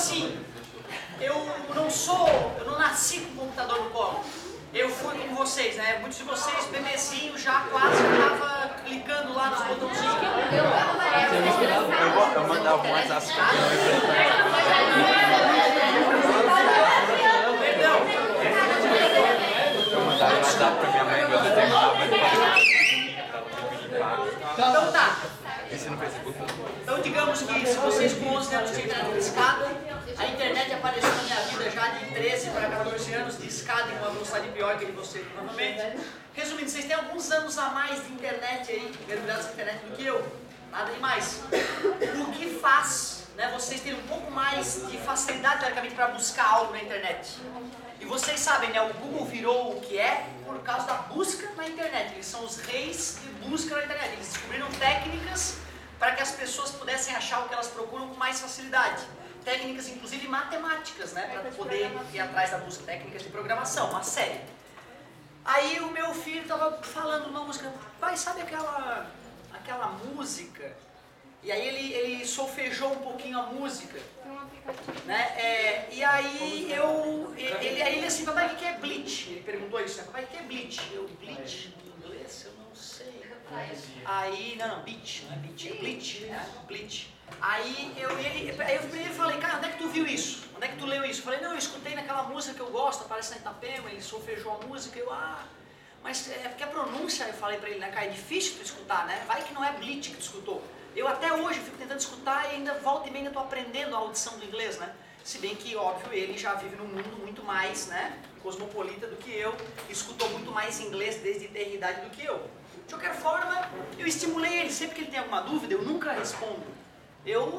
assim, eu não nasci com o computador no colo. Eu fui como vocês, né? Muitos de vocês, bebezinho, já quase tava clicando lá nos botãozinhos. Eu mandava um WhatsApp. Perdão. Eu mandava um WhatsApp pra minha mãe, eu determinava Então tá. isso no Facebook. Então digamos que se vocês com 11 anos tinham internet discada, a internet apareceu na minha vida já de 13 para 14 anos discada em uma velocidade pior que a de vocês, provavelmente. Resumindo, vocês têm alguns anos a mais de internet aí, mergulhados na internet do que eu. Nada demais. O que faz, né, vocês terem um pouco mais de facilidade, teoricamente, para buscar algo na internet. E vocês sabem, né, o Google virou o que é por causa da busca na internet. Eles são os reis de busca na internet. Eles descobriram técnicas para que as pessoas pudessem achar o que elas procuram com mais facilidade. Técnicas, inclusive, matemáticas, né, para poder ir atrás da busca. Técnicas de programação, uma série. Aí o meu filho estava falando uma música, pai, sabe aquela música? E aí ele solfejou um pouquinho a música, né? E aí ele assim, papai, o que é bleach? Ele perguntou isso, né? Papai, o que é bleach? Eu, bleach em inglês? Eu não sei. Aí, não, beach, não é beach, é bleach, né? Bleach. Aí eu falei, cara, onde é que tu viu isso? Onde é que tu leu isso? Eu falei, não, eu escutei naquela música que eu gosto, aparece na Itapema, ele solfejou a música, mas é porque a pronúncia, eu falei pra ele, né, cara, é difícil tu escutar, né? Vai que não é bleach que tu escutou. Eu até hoje fico tentando escutar e ainda volta e meia ainda tô aprendendo a audição do inglês, né? Se bem que, óbvio, ele já vive num mundo muito mais, né, cosmopolita do que eu, escutou muito mais inglês desde ter idade do que eu. De qualquer forma, eu estimulei ele, sempre que ele tem alguma dúvida, eu nunca respondo. Eu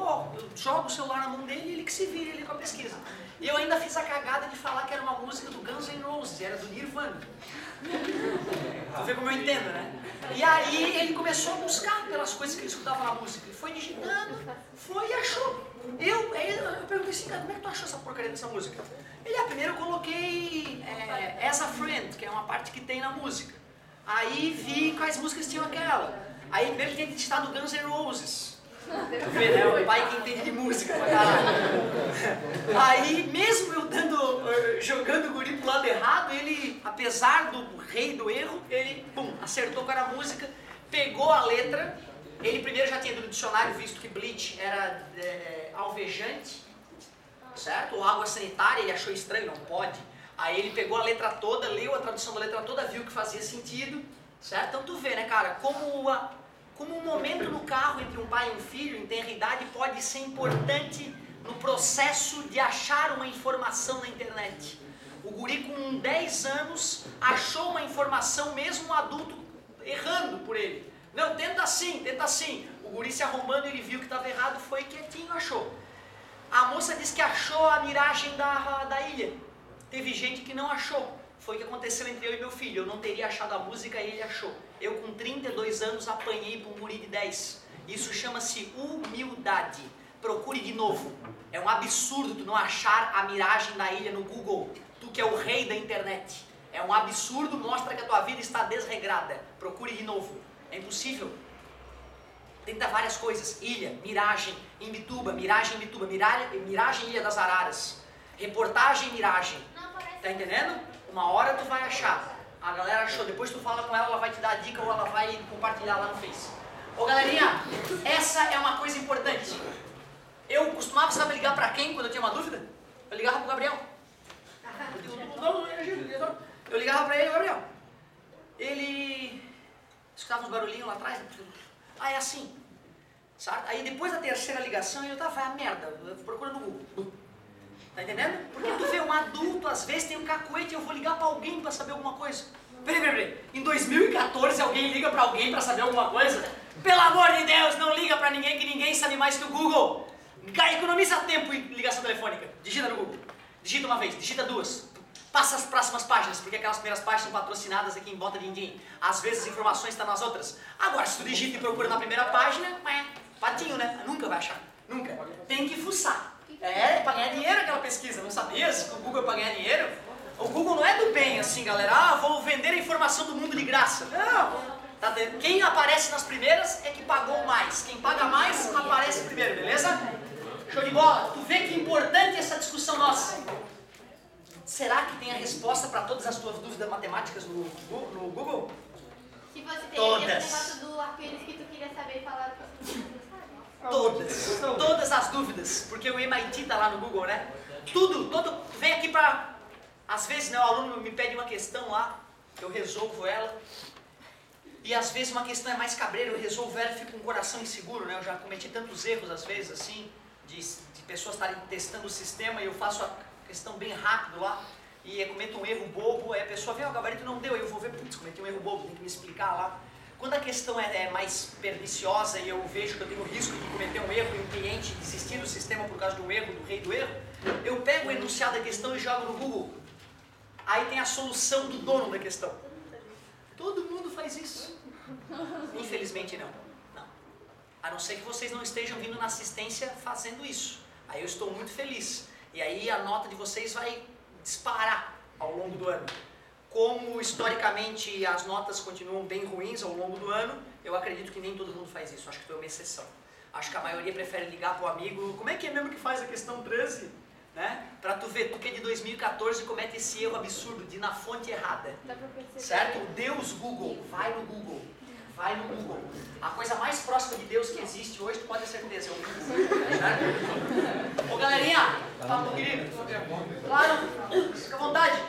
jogo o celular na mão dele e ele que se vira ali com a pesquisa. E eu ainda fiz a cagada de falar que era uma música do Guns N' Roses, era do Nirvana. Você vê como eu entendo, né? E aí ele começou a buscar pelas coisas que ele escutava na música. Ele foi digitando, foi e achou. Eu perguntei assim, cara, como é que tu achou essa porcaria dessa música? Ele, primeiro eu coloquei As a Friend, que é uma parte que tem na música. Aí vi quais músicas tinham aquela. Aí primeiro ele tinha digitado Guns N' Roses. Tu vê, né? O pai que entende de música pra caralho. Aí, mesmo eu jogando o guri pro lado errado, ele, apesar do rei do erro, ele, acertou com a música, pegou a letra. Ele primeiro já tinha ido no dicionário, visto que bleach era alvejante, certo? Ou água sanitária, ele achou estranho, não pode. Aí ele pegou a letra toda, leu a tradução da letra toda, viu que fazia sentido, certo? Então tu vê, né, cara, como um momento no carro entre um pai e um filho, em tenra idade, pode ser importante no processo de achar uma informação na internet. O guri com 10 anos achou uma informação, mesmo um adulto errando por ele. Não, tenta assim, tenta assim. O guri se arrombando, ele viu que estava errado, foi quietinho, achou. A moça disse que achou a miragem da ilha. Teve gente que não achou. Foi o que aconteceu entre eu e meu filho. Eu não teria achado a música e ele achou. Eu com 32 anos apanhei para um guri de 10. Isso chama-se humildade. Procure de novo. É um absurdo tu não achar a miragem da ilha no Google. Tu que é o rei da internet. É um absurdo, mostra que a tua vida está desregrada. Procure de novo. É impossível. Tenta várias coisas. Ilha, miragem, Imbituba, miragem, Ilha das Araras. Reportagem, miragem. Tá entendendo? Uma hora tu vai achar. A galera achou, depois tu fala com ela, ela vai te dar a dica ou ela vai compartilhar lá no Face. Ô galerinha, essa é uma coisa importante. Eu costumava, saber ligar pra quem quando eu tinha uma dúvida? Eu ligava pro Gabriel. Eu ligava pra ele, Gabriel. Ele escutava uns barulhinhos lá atrás. É assim. Sabe? Aí depois da terceira ligação eu tava, merda, procura no Google. Tá entendendo? Porque tu vê, um adulto às vezes tem um cacuete e eu vou ligar pra alguém pra saber alguma coisa. Peraí. Em 2014 alguém liga pra alguém pra saber alguma coisa? Pelo amor de Deus, não liga pra ninguém que ninguém sabe mais que o Google. Economiza tempo em ligação telefônica. Digita no Google. Digita uma vez, digita duas. Passa as próximas páginas, porque aquelas primeiras páginas são patrocinadas aqui em Bota Din-Din. Às vezes as informações estão nas outras. Agora, se tu digita e procura na primeira página, patinho, né? Nunca vai achar. Nunca. Tem que fuçar. Pra ganhar dinheiro aquela pesquisa. Não sabia que o Google é pra ganhar dinheiro? O Google não é do bem assim, galera. Vou vender a informação do mundo de graça. Não. Tá, quem aparece nas primeiras é que pagou mais. Quem paga mais, aparece primeiro, beleza? Show de bola? Tu vê que importante essa discussão nossa. Será que tem a resposta para todas as tuas dúvidas matemáticas no Google? Se você tem Todas. aquele negócio do arco-íris que tu queria saber e falaram que você não sabe. Todas as dúvidas, porque o MIT tá lá no Google, né? Todo, vem aqui para, às vezes, né, o aluno me pede uma questão lá, eu resolvo ela, e às vezes uma questão é mais cabreira, eu resolvo ela e fico com o coração inseguro, né? Eu já cometi tantos erros, às vezes, assim, de pessoas estarem testando o sistema e eu faço a questão bem rápido lá, e eu cometo um erro bobo, aí a pessoa vê, o gabarito não deu, aí eu vou ver, putz, cometi um erro bobo, tem que me explicar lá. Quando a questão é mais perniciosa e eu vejo que eu tenho o risco de cometer um erro e um cliente desistir do sistema por causa do erro, do rei do erro, eu pego o enunciado da questão e jogo no Google. Aí tem a solução do dono da questão. Todo mundo faz isso. Infelizmente não. A não ser que vocês não estejam vindo na assistência fazendo isso. Aí eu estou muito feliz. E aí a nota de vocês vai disparar ao longo do ano. Como historicamente as notas continuam bem ruins ao longo do ano, eu acredito que nem todo mundo faz isso. Acho que tu é uma exceção. Acho que a maioria prefere ligar para o amigo. Como é que é mesmo que faz a questão 13? Né? Para tu ver, tu que é de 2014 comete esse erro absurdo de ir na fonte errada. Certo? O Deus Google, vai no Google. Vai no Google. A coisa mais próxima de Deus que existe hoje, tu pode ter certeza, é o Google. Certo? Ô galerinha, fala pro querido. Claro, fica à vontade.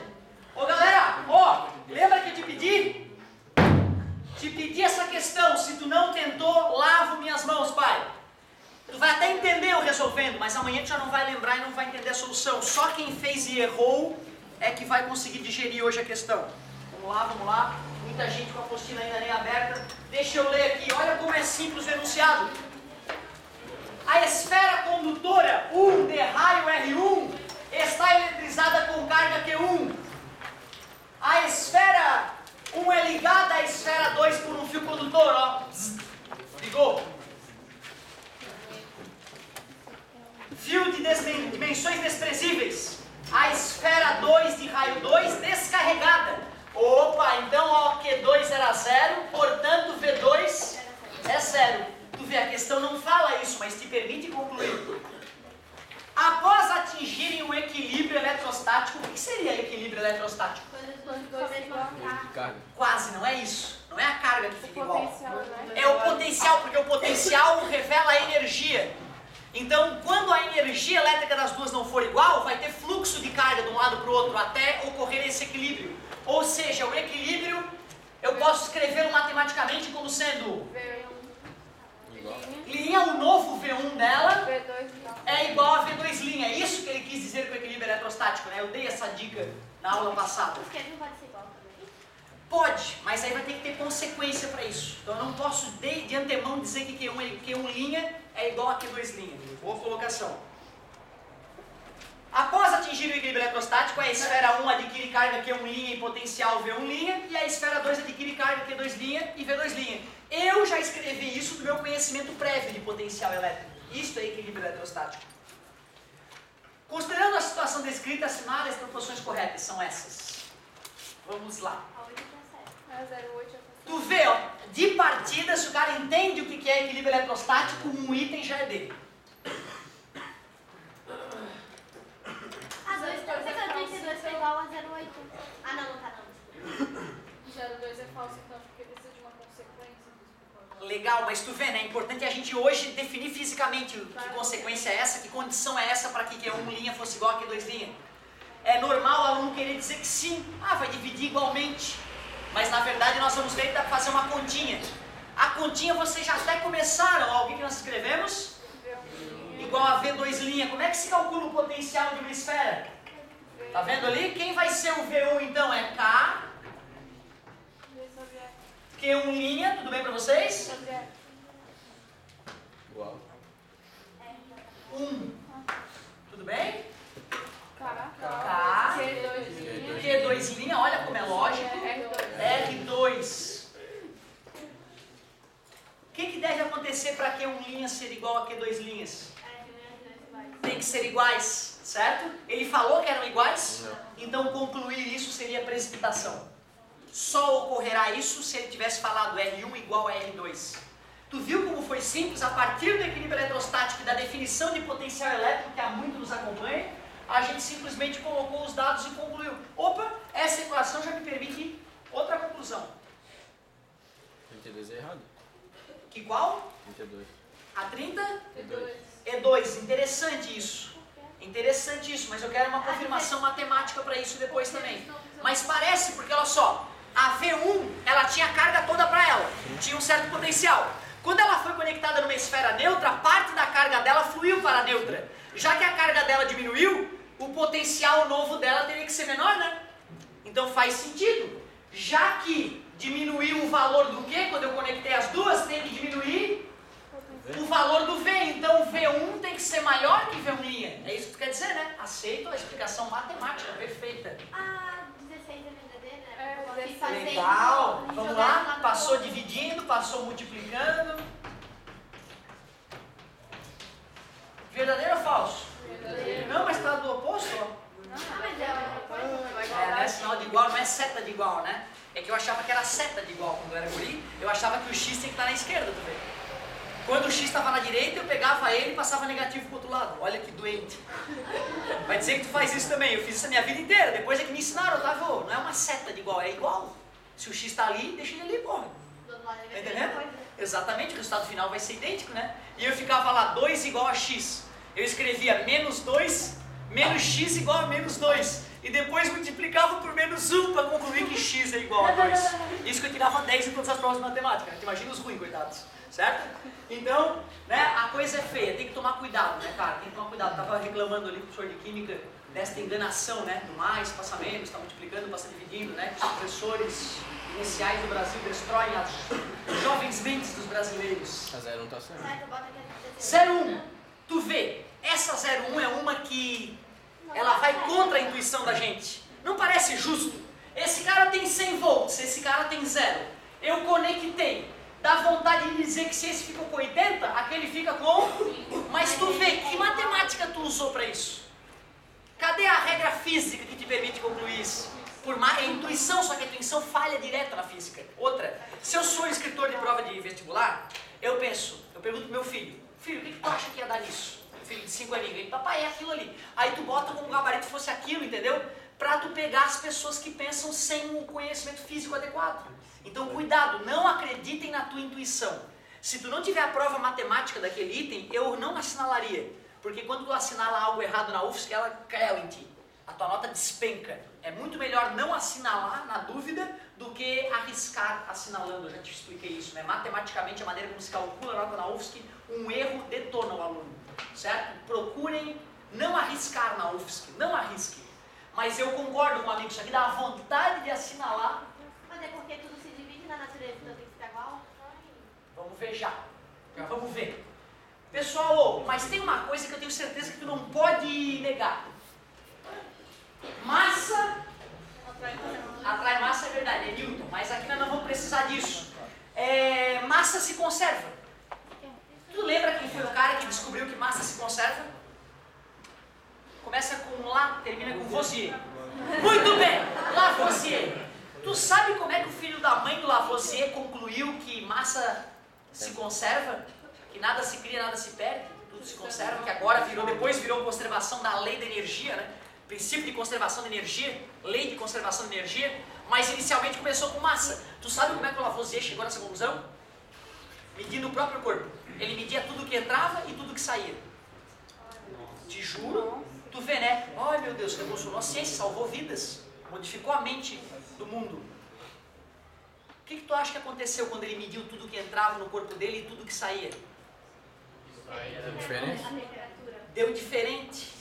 Ô galera, ó, lembra que eu te pedi? Te pedi essa questão, se tu não tentou, lavo minhas mãos, pai. Tu vai até entender eu resolvendo, mas amanhã tu já não vai lembrar e não vai entender a solução. Só quem fez e errou é que vai conseguir digerir hoje a questão. Vamos lá. Muita gente com a apostila ainda nem aberta. Deixa eu ler aqui, olha como é simples o enunciado. A esfera condutora 1 de raio R1 está eletrizada com carga Q1. A esfera 1 é ligada à esfera 2 por um fio condutor, ó. Ligou. Fio de dimensões desprezíveis. A esfera 2 de raio 2 descarregada. Opa, então ó, Q2 era 0, portanto V2 é 0. Tu vê, a questão não fala isso, mas te permite concluir. Após atingirem um equilíbrio eletrostático, o que seria equilíbrio eletrostático? Quase, não é isso. Não é a carga que fica igual. É o potencial, porque o potencial revela a energia. Então, quando a energia elétrica das duas não for igual, vai ter fluxo de carga de um lado para o outro, até ocorrer esse equilíbrio. Ou seja, o equilíbrio, eu posso escrevê-lo matematicamente como sendo linha, o novo V1 dela é igual a V2 linha. É isso que ele quis dizer com o equilíbrio eletrostático, né? Eu dei essa dica na aula passada. Não pode ser igual também? Pode, mas aí vai ter que ter consequência para isso. Então eu não posso de antemão dizer que Q1 linha é igual a Q2 linha. Boa colocação. Após atingir o equilíbrio eletrostático, a esfera 1 adquire carga Q1 linha e potencial V1 linha, e a esfera 2 adquire carga Q2 linha e V2 linha. Eu já escrevi isso do meu conhecimento prévio de potencial elétrico. Isso é equilíbrio eletrostático. Considerando a situação descrita, assinale as proporções corretas. São essas. Vamos lá. Tu vê, ó, de partida, se o cara entende o que é equilíbrio eletrostático, um item já é dele. A 32 foi igual a 0,8. Ah, não tá não. 0,2 é falso, então, porque precisa de uma consequência. Legal, mas tu vê, né? É importante a gente hoje definir fisicamente que consequência é essa, que condição é essa para que Q1 linha fosse igual a Q2 linha. É normal o aluno querer dizer que sim, vai dividir igualmente. Mas na verdade nós vamos ver que dá para fazer uma continha. A continha vocês já até começaram, ó, o que nós escrevemos? Igual a V2 linha. Como é que se calcula o potencial de uma esfera? Tá vendo ali? Quem vai ser o V1 então? É K. Q1 linha, tudo bem para vocês? Igual. 1. Tudo bem? K. Q2 linha, olha como é lógico. R2. O que deve acontecer para Q1 linha ser igual a Q2 linhas? Tem que ser iguais, certo? Ele falou que eram iguais? Não. Então concluir isso seria precipitação. Só ocorrerá isso se ele tivesse falado R1 igual a R2. Tu viu como foi simples? A partir do equilíbrio eletrostático e da definição de potencial elétrico, que há muito nos acompanha, a gente simplesmente colocou os dados e concluiu. Opa, essa equação já me permite outra conclusão. 32 é errado. Que qual? 32. A 30? E2. E2. Interessante isso. Interessante isso, mas eu quero uma confirmação matemática para isso depois também. Mas parece, porque olha só, a V1, ela tinha a carga toda para ela, tinha um certo potencial. Quando ela foi conectada numa esfera neutra, parte da carga dela fluiu para a neutra. Já que a carga dela diminuiu, o potencial novo dela teria que ser menor, né? Então faz sentido. Já que diminuiu o valor do Q, quando eu conectei as duas, tem que diminuir o valor do V. Então o V1 tem que ser maior que V1'. É isso que tu quer dizer, né? Aceito a explicação matemática, perfeita. A 16 é verdadeira, né? É, Eu aqui 16. fazendo, Legal. Vamos jogando lá. no Passou outro. dividindo, passou multiplicando. Verdadeiro ou falso? Verdadeiro. Não, mas está do oposto, ó. Ah, mas é uma coisa. É, né? Sinal de igual não é seta de igual, né? É que eu achava que era seta de igual quando eu era guri. Eu achava que o X tem que estar na esquerda também. Quando o X estava na direita, eu pegava ele e passava negativo pro outro lado. Olha que doente. Vai dizer que tu faz isso também. Eu fiz isso a minha vida inteira. Depois é que me ensinaram, Otávio, não é uma seta de igual, é igual. Se o X está ali, deixa ele ali, porra. Do outro lado é Tá verdadeira entendendo? coisa. Exatamente, o resultado final vai ser idêntico, né? E eu ficava lá, 2 igual a X. Eu escrevia menos 2, menos X igual a menos 2. E depois multiplicava por menos 1 para concluir que X é igual a 2. Isso que eu tirava 10 em todas as provas de matemática. Né? Imagina os ruins, coitados. Certo? Então, né, a coisa é feia, tem que tomar cuidado, né, cara? Tem que tomar cuidado. Estava reclamando ali com o professor de Química desta enganação, né? Do mais, passa menos, está multiplicando, passa dividindo, né? Que os professores iniciais do Brasil destroem as jovens mentes dos brasileiros. A 0 não tá certo. Certo, bota aqui a 16. 01, tu vê, essa 01 é uma que ela vai contra a intuição da gente. Não parece justo? Esse cara tem 100 volts, esse cara tem 0. Eu conectei. Dá vontade de dizer que se esse fica com 80, aquele fica com... Mas tu vê, que matemática tu usou para isso? Cadê a regra física que te permite concluir isso? É intuição, só que a intuição falha direto na física. Outra, se eu sou escritor de prova de vestibular, eu pergunto pro meu filho, filho, o que tu acha que ia dar nisso? Filho de 5 aninhos, ele, papai, é aquilo ali. Aí tu bota como gabarito fosse aquilo, entendeu? Pra tu pegar as pessoas que pensam sem o conhecimento físico adequado. Então cuidado, não acreditem na tua intuição. Se tu não tiver a prova matemática daquele item, eu não assinalaria. Porque quando tu assinala algo errado na UFSC, ela caiu em ti. A tua nota despenca. É muito melhor não assinalar na dúvida do que arriscar assinalando. Eu já te expliquei isso, né? Matematicamente, a maneira como se calcula a nota na UFSC, um erro detona o aluno. Certo? Procurem não arriscar na UFSC, não arrisquem. Mas eu concordo com o amigo, isso aqui dá vontade de assinalar. Mas é porque tudo se divide na natureza, então tem que ficar igual? Vamos ver já. Já vamos ver. Pessoal, mas tem uma coisa que eu tenho certeza que tu não pode negar. Massa atrai massa, é verdade, é Newton, mas aqui nós não vamos precisar disso. Massa se conserva. Tu lembra quem foi o cara que descobriu que massa se conserva? Começa com lá, termina com Lavoisier. Muito bem, Lavoisier. Tu sabe como é que o filho da mãe do Lavoisier concluiu que massa se conserva? Que nada se cria, nada se perde, tudo se conserva, que agora depois virou conservação da lei da energia, né? Princípio de conservação de energia, lei de conservação de energia, mas inicialmente começou com massa. Tu sabe como é que o Lavoisier chegou nessa conclusão? Medindo o próprio corpo. Ele media tudo que entrava e tudo que saía. Te juro, tu vê, né? Ai meu Deus, revolucionou a ciência, salvou vidas, modificou a mente do mundo. O que tu acha que aconteceu quando ele mediu tudo que entrava no corpo dele e tudo que saía? Diferente? A temperatura. Deu diferente.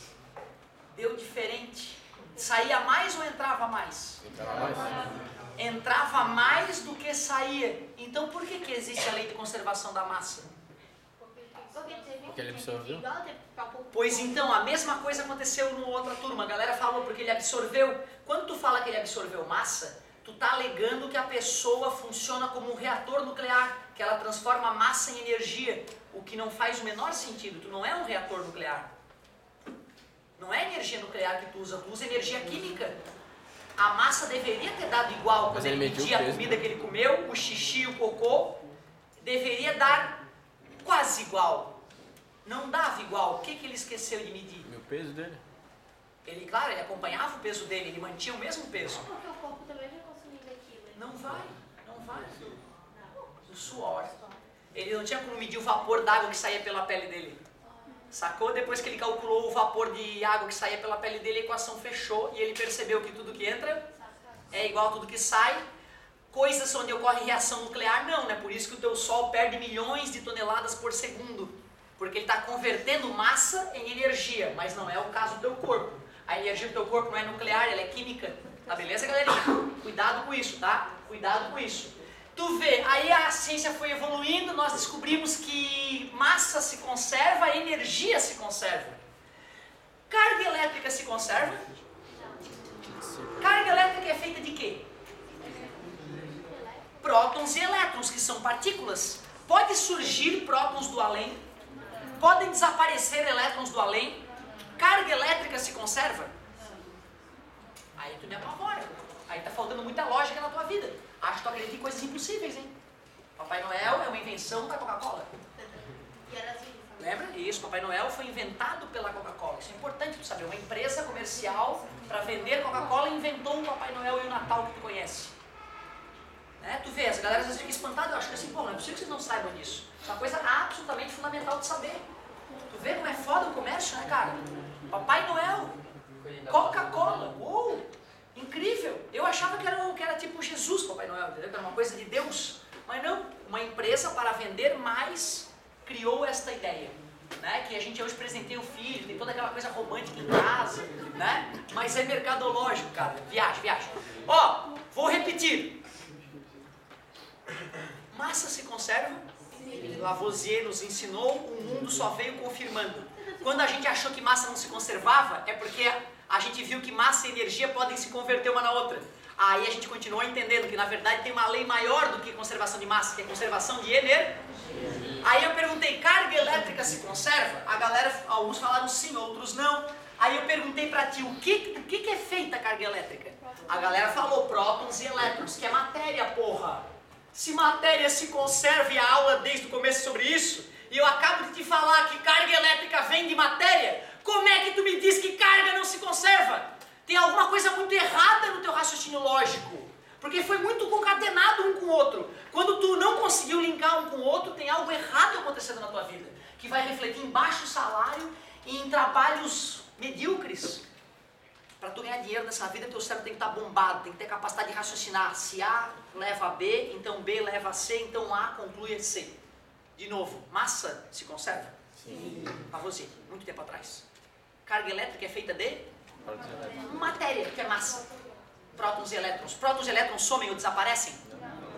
Deu diferente. Saía mais ou entrava mais? Entrava mais do que saía. Então por que existe a lei de conservação da massa? Porque ele absorveu? Pois então, a mesma coisa aconteceu numa outra turma. A galera falou porque ele absorveu. Quando tu fala que ele absorveu massa, tu tá alegando que a pessoa funciona como um reator nuclear, que ela transforma a massa em energia, o que não faz o menor sentido. Tu não é um reator nuclear. Não é energia nuclear que tu usa energia química. A massa deveria ter dado igual quando ele media a comida que ele comeu, o xixi, o cocô. Deveria dar quase igual. Não dava igual. O que ele esqueceu de medir? E o peso dele? Ele, claro, ele acompanhava o peso dele, ele mantinha o mesmo peso. Porque o corpo também já consumindo aquilo. Não vai. O suor. Ele não tinha como medir o vapor d'água que saía pela pele dele. Sacou? Depois que ele calculou o vapor de água que saía pela pele dele, a equação fechou e ele percebeu que tudo que entra é igual a tudo que sai. Coisas onde ocorre reação nuclear, não, né? Por isso que o teu Sol perde milhões de toneladas por segundo. Porque ele está convertendo massa em energia, mas não é o caso do teu corpo. A energia do teu corpo não é nuclear, ela é química. Tá beleza, galerinha? Cuidado com isso, tá? Cuidado com isso. Tu vê, aí a ciência foi evoluindo, nós descobrimos que massa se conserva, energia se conserva. Carga elétrica se conserva? Carga elétrica é feita de quê? Prótons e elétrons, que são partículas. Pode surgir prótons do além, podem desaparecer elétrons do além. Carga elétrica se conserva? Aí tu me apavora. Aí tá faltando muita lógica na tua vida. Acho que tu acredita em coisas impossíveis, hein? Papai Noel é uma invenção da Coca-Cola. Lembra? Isso, Papai Noel foi inventado pela Coca-Cola. Isso é importante tu saber. Uma empresa comercial para vender Coca-Cola inventou o Papai Noel e o Natal que tu conhece. Né? Tu vê, as galera às vezes fica espantada. Eu acho que assim, pô, não é possível que vocês não saibam disso. Isso é uma coisa absolutamente fundamental de saber. Tu vê como é foda o comércio, né, cara? Papai Noel, Coca-Cola, uou! Incrível! Eu achava que era tipo Jesus, Papai Noel, entendeu? Que era uma coisa de Deus. Mas não, uma empresa para vender mais criou esta ideia, né? Que a gente hoje presenteia o filho, tem toda aquela coisa romântica em casa, né? Mas é mercadológico, cara. Viagem. Ó, vou repetir. Massa se conserva? Lavoisier nos ensinou, o mundo só veio confirmando. Quando a gente achou que massa não se conservava, é porque a gente viu que massa e energia podem se converter uma na outra. Aí a gente continuou entendendo que na verdade tem uma lei maior do que conservação de massa, que é conservação de energia. Aí eu perguntei, carga elétrica se conserva? A galera, alguns falaram sim, outros não. Aí eu perguntei pra ti, o que é feita a carga elétrica? A galera falou prótons e elétrons, que é matéria, porra. Se matéria se conserva, e a aula desde o começo sobre isso, e eu acabo de te falar que carga elétrica vem de matéria, como é que tu me diz que carga não se conserva? Tem alguma coisa muito errada no teu raciocínio lógico, porque foi muito concatenado um com o outro. Quando tu não conseguiu linkar um com o outro, tem algo errado acontecendo na tua vida, que vai refletir em baixo salário e em trabalhos medíocres. Para tu ganhar dinheiro nessa vida, teu cérebro tem que estar bombado, tem que ter capacidade de raciocinar. Se A leva a B, então B leva a C, então A conclui a C. De novo, massa se conserva? Sim. Para você, muito tempo atrás. Carga elétrica é feita de? Matéria, que é massa. Prótons e elétrons. Prótons e elétrons somem ou desaparecem?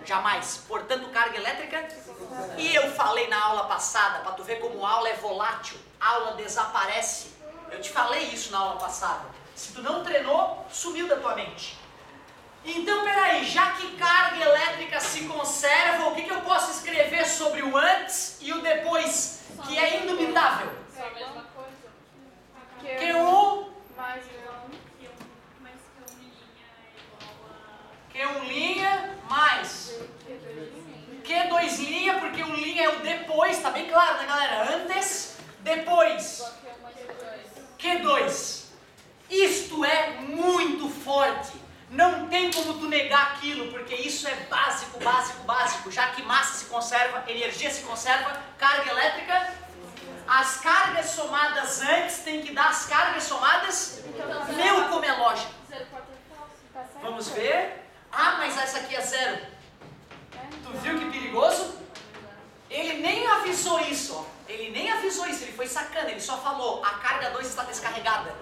Jamais. Portanto, carga elétrica. E eu falei na aula passada, para tu ver como aula é volátil, aula desaparece. Eu te falei isso na aula passada. Se tu não treinou, sumiu da tua mente. Então, peraí, já que carga elétrica se conserva, o que eu posso escrever sobre o antes e o depois, que é indubitável? É a mesma coisa. Q1 Mais Q1' mais Q2', porque o linha é o depois, tá bem claro, né, galera? Antes, depois. Q2. Isto é muito forte. Não tem como tu negar aquilo, porque isso é básico. Já que massa se conserva, energia se conserva, carga elétrica, as cargas somadas antes tem que dar as cargas somadas. Meu, como é lógico. Vamos ver. Ah, mas essa aqui é zero. Tu viu que perigoso? Ele nem avisou isso, ó. Ele foi sacana, ele só falou, a carga 2 está descarregada.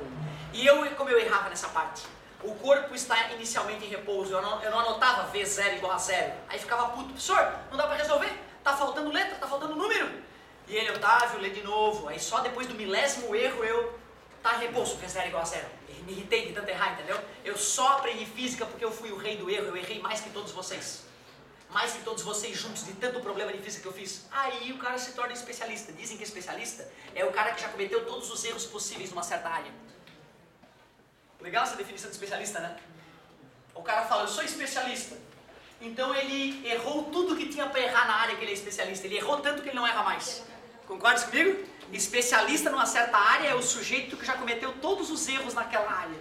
E como eu errava nessa parte? O corpo está inicialmente em repouso, eu não anotava V0 igual a 0. Aí ficava puto, professor, não dá para resolver? Tá faltando letra, tá faltando número. E ele, Otávio, lê de novo. Aí só depois do milésimo erro tá em repouso, V0 igual a 0. Me irritei de tanto errar, entendeu? Eu só aprendi física porque eu fui o rei do erro, eu errei mais que todos vocês. Mais que todos vocês juntos, de tanto problema de física que eu fiz. Aí o cara se torna especialista. Dizem que especialista é o cara que já cometeu todos os erros possíveis numa certa área. Legal essa definição de especialista, né? O cara fala, eu sou especialista. Então ele errou tudo que tinha para errar na área que ele é especialista. Ele errou tanto que ele não erra mais. Concordas comigo? Especialista numa certa área é o sujeito que já cometeu todos os erros naquela área.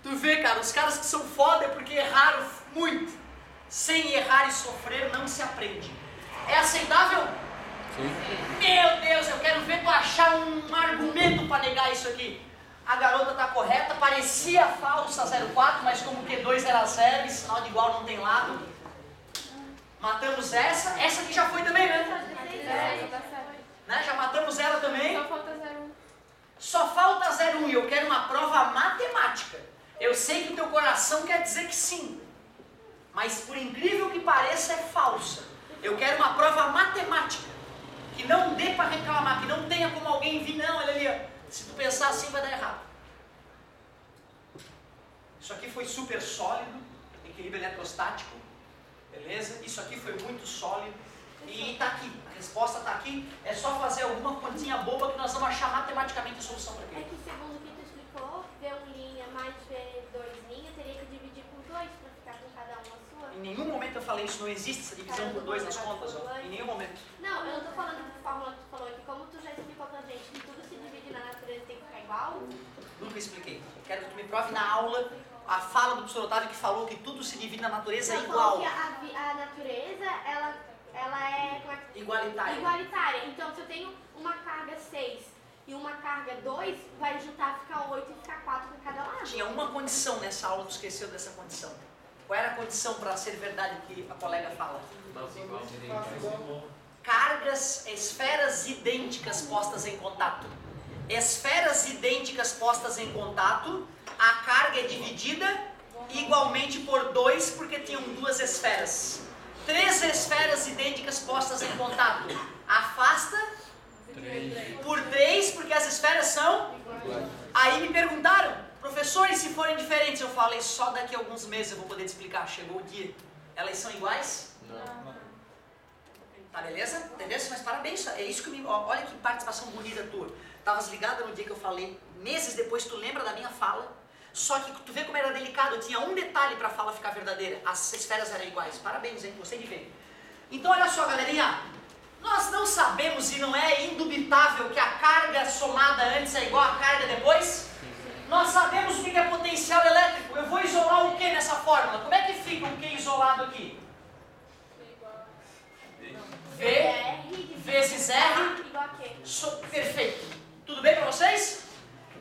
Tu vê, cara, os caras que são foda é porque erraram muito. Sem errar e sofrer não se aprende. É aceitável? Sim. Meu Deus, eu quero ver tu achar um argumento para negar isso aqui. A garota tá correta, parecia falsa 04, mas como Q2 era 0 e sinal de igual não tem lado. Matamos essa aqui já foi também, né? Já matamos ela também. Só falta 01. Só falta 01 e eu quero uma prova matemática. Eu sei que o teu coração quer dizer que sim, mas por incrível que pareça é falsa. Eu quero uma prova matemática, que não dê para reclamar, que não tenha como alguém vir, não, olha ali, ó. Se tu pensar assim vai dar errado. Isso aqui foi super sólido, equilíbrio eletrostático, beleza? Isso aqui foi muito sólido e está aqui, a resposta está aqui. É só fazer alguma continha boba que nós vamos achar matematicamente a solução para aquilo. É que segundo o que tu explicou, V1' mais V2' teria que dividir por 2 para ficar com cada uma sua. Em nenhum momento eu falei isso, não existe essa divisão por 2 nas contas, ó. Em nenhum momento. Não, eu não estou falando de fórmula que tu falou aqui, como tu já explicou pra gente que tudo se divide na natureza e tem que ficar igual. Nunca expliquei. Quero que tu me prove na aula a fala do professor Otávio que falou que tudo se divide na natureza Não, igual. falou que a natureza, ela é, como é que- Igualitária. igualitária. Então, se eu tenho uma carga 6 e uma carga 2, vai juntar, ficar 8 e ficar 4 para cada lado. Tinha uma condição nessa aula, tu esqueceu dessa condição. Qual era a condição para ser verdade o que a colega fala? Cargas, esferas idênticas postas em contato. Esferas idênticas postas em contato, a carga é dividida igualmente por 2 porque tinham 2 esferas. 3 esferas idênticas postas em contato, afasta por 3 porque as esferas são... Aí me perguntaram, professor, e se forem diferentes? Eu falei, só daqui a alguns meses eu vou poder te explicar, chegou o dia. Elas são iguais? Não. Tá beleza? Entendeu? Mas parabéns, é isso que me... Olha que participação bonita tua. Estavas ligada no dia que eu falei, meses depois tu lembra da minha fala, só que tu vê como era delicado, tinha um detalhe para a fala ficar verdadeira, as esferas eram iguais. Parabéns, hein? Gostei de ver. Então olha só, galerinha, nós não sabemos e não é indubitável que a carga somada antes é igual à carga depois? Nós sabemos o que é potencial elétrico. Eu vou isolar o que nessa fórmula? Como é que fica o que isolado aqui? V vezes R Igual a quê? Perfeito. Tudo bem para vocês?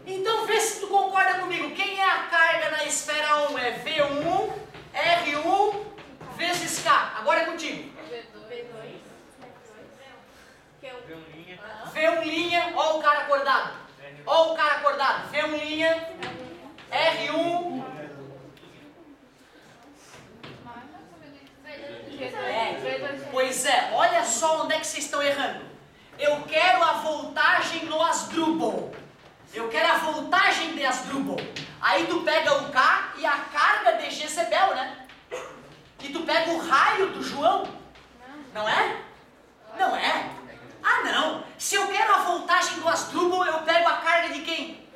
Então vê se tu concorda comigo. Quem é a carga na esfera 1? É V1, R1 vezes K. Agora é contigo. V2. V1', ó o cara acordado. Ó o cara acordado. V1', R1. Pois é, olha só onde é que vocês estão errando. Eu quero a voltagem no Asdrubal. Eu quero a voltagem de Asdrubal. Aí tu pega o K e a carga de Jezebel, né? E tu pega o raio do João. Não é? Não é? Ah, não. Se eu quero a voltagem do Asdrubal, eu pego a carga de quem?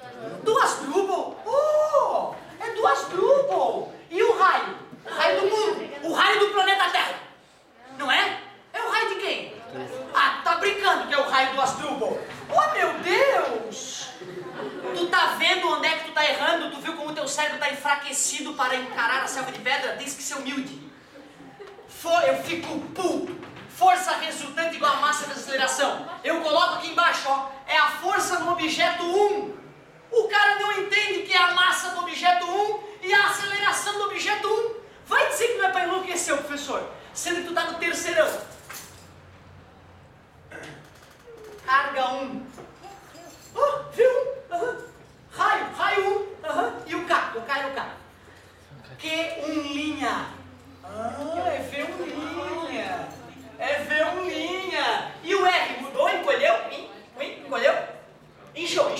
Do Asdrubal. Oh, é do Asdrubal. E o raio? O raio do mundo. O raio do planeta Terra. Não é? É o raio de quem? Ah, tá brincando que é o raio do Asdrubal. Oh, meu Deus! Tu tá vendo onde é que tu tá errando? Tu viu como o teu cérebro tá enfraquecido para encarar a selva de pedra? Tens que ser humilde. Eu fico força resultante igual a massa da aceleração. Eu coloco aqui embaixo, ó. É a força no objeto 1. O cara não entende que é a massa do objeto 1 e a aceleração do objeto 1. Vai dizer que não é para enlouquecer, professor. Sendo que tu tá no terceirão. Carga 1. V1. Raio 1. E o K. O K é o K. Q1'. É V1'. É V1'. E o R mudou? Encolheu? Encolheu? Inchou.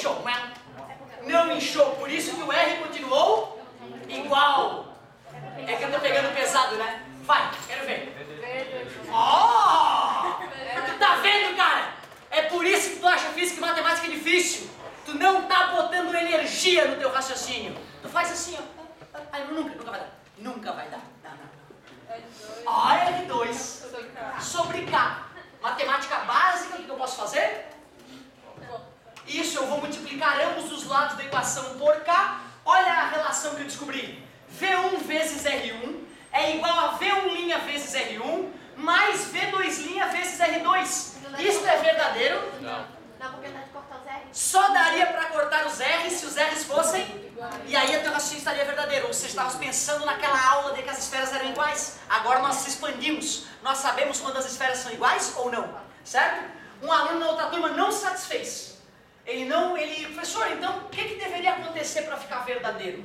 Não inchou. Por isso que o R continuou igual. É que eu tô pegando pesado, né? Vai, quero ver. Tu tá vendo, cara? É por isso que tu acha física e matemática difícil. Tu não tá botando energia no teu raciocínio. Tu faz assim, ó. Ai, nunca vai dar. Nunca vai dar. Não. R2 sobre K. Matemática básica, o que eu posso fazer? Isso, eu vou multiplicar ambos os lados da equação por K. Olha a relação que eu descobri. V1 vezes R1 é igual a V1' vezes R1 mais V2' vezes R2. Isso é verdadeiro? Não. Não, porque dá de cortar os R. Só daria para cortar os R's se os R's fossem... E aí o teu raciocínio estaria verdadeiro. Ou seja, estávamos pensando naquela aula de que as esferas eram iguais. Agora nós expandimos. Nós sabemos quando as esferas são iguais ou não. Certo? Um aluno na outra turma não se satisfez. Professor, então o que deveria acontecer para ficar verdadeiro?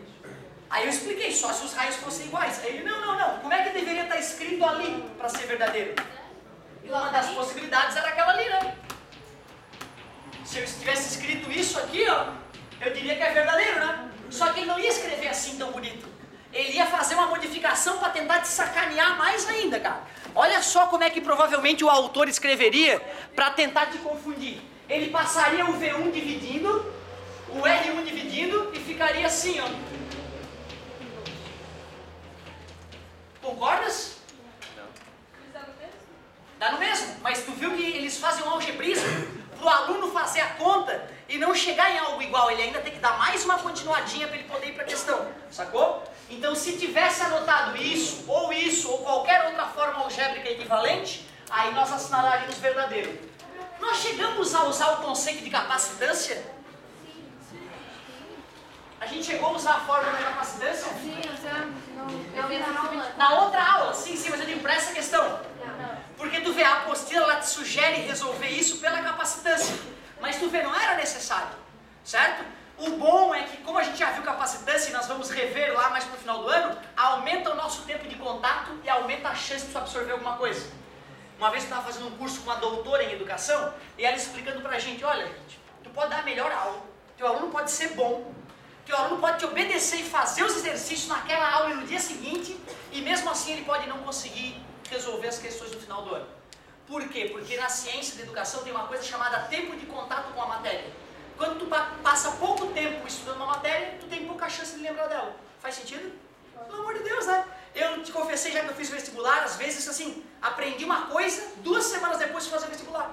Aí eu expliquei, só se os raios fossem iguais. Aí ele, não. Como é que deveria estar escrito ali para ser verdadeiro? E uma das possibilidades era aquela ali, né? Se eu tivesse escrito isso aqui, ó, eu diria que é verdadeiro, né? Só que ele não ia escrever assim tão bonito. Ele ia fazer uma modificação para tentar te sacanear mais ainda, cara. Olha só como é que provavelmente o autor escreveria para tentar te confundir. Ele passaria o V1 dividindo, o R1 dividindo e ficaria assim, ó. Concordas? Dá no mesmo, mas tu viu que eles fazem um algebrismo para o aluno fazer a conta e não chegar em algo igual, ele ainda tem que dar mais uma continuadinha para ele poder ir para a questão, sacou? Então se tivesse anotado isso, ou qualquer outra forma algébrica equivalente, aí nós assinaríamos verdadeiro. Nós chegamos a usar o conceito de capacitância? A gente chegou a usar a fórmula da capacitância? Sim, usamos. Eu vi na aula. Na outra aula, sim, mas eu digo para essa questão. Porque tu vê, a apostila ela te sugere resolver isso pela capacitância. Mas tu vê, não era necessário, certo? O bom é que, como a gente já viu capacitância e nós vamos rever lá mais pro final do ano, aumenta o nosso tempo de contato e aumenta a chance de tu absorver alguma coisa. Uma vez eu estava fazendo um curso com uma doutora em educação e ela explicando pra gente, olha gente, tu pode dar a melhor aula, teu aluno pode ser bom, teu aluno pode te obedecer e fazer os exercícios naquela aula e no dia seguinte, e mesmo assim ele pode não conseguir resolver as questões no final do ano. Por quê? Porque na ciência da educação tem uma coisa chamada tempo de contato com a matéria. Quando tu passa pouco tempo estudando uma matéria, tu tem pouca chance de lembrar dela. Faz sentido? Pelo amor de Deus, né? Eu te confessei, já que eu fiz vestibular, às vezes assim, aprendi uma coisa, 2 semanas depois de fazer vestibular.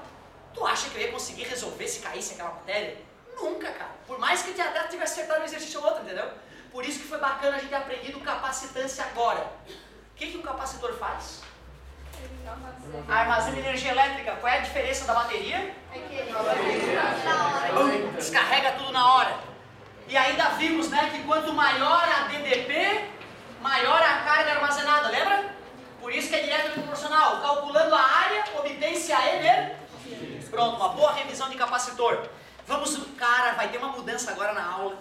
Tu acha que eu ia conseguir resolver se caísse aquela matéria? Nunca, cara. Por mais que até tivesse acertado um exercício ou outro, entendeu? Por isso que foi bacana a gente ter aprendido capacitância agora. O que um capacitor faz? Armazena energia elétrica. Qual é a diferença da bateria? É que ele Descarrega tudo na hora. E ainda vimos, né, que quanto maior a DDP, maior a carga armazenada, lembra? Por isso que é direto proporcional. Calculando a área, obtém-se a energia. Pronto, uma boa revisão de capacitor. Vamos, cara, vai ter uma mudança agora na aula,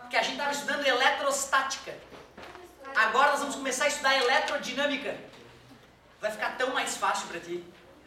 que a gente estava estudando eletrostática. Agora nós vamos começar a estudar eletrodinâmica. Vai ficar tão mais fácil para ti.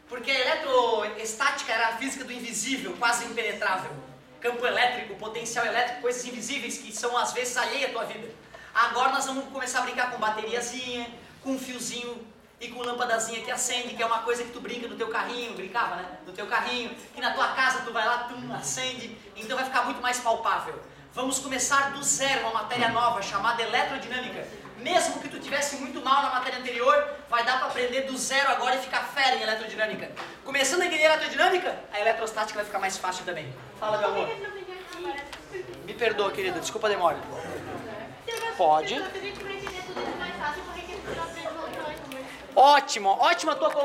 Porque a eletroestática era a física do invisível, quase impenetrável. Campo elétrico, potencial elétrico, coisas invisíveis que são às vezes alheias à tua vida. Agora nós vamos começar a brincar com bateriazinha, com um fiozinho e com lâmpadazinha que acende, que é uma coisa que tu brinca no teu carrinho, brincava, né? No teu carrinho, que na tua casa tu vai lá, acende, então vai ficar muito mais palpável. Vamos começar do zero uma matéria nova chamada eletrodinâmica. Mesmo que tu tivesse muito mal na matéria anterior, vai dar para aprender do zero agora e ficar fera em eletrodinâmica. Começando a entender eletrodinâmica, a eletrostática vai ficar mais fácil também. Fala, meu amor. Me perdoa, querida, desculpa a demora. Pode. Ótimo, ótima tua colocação.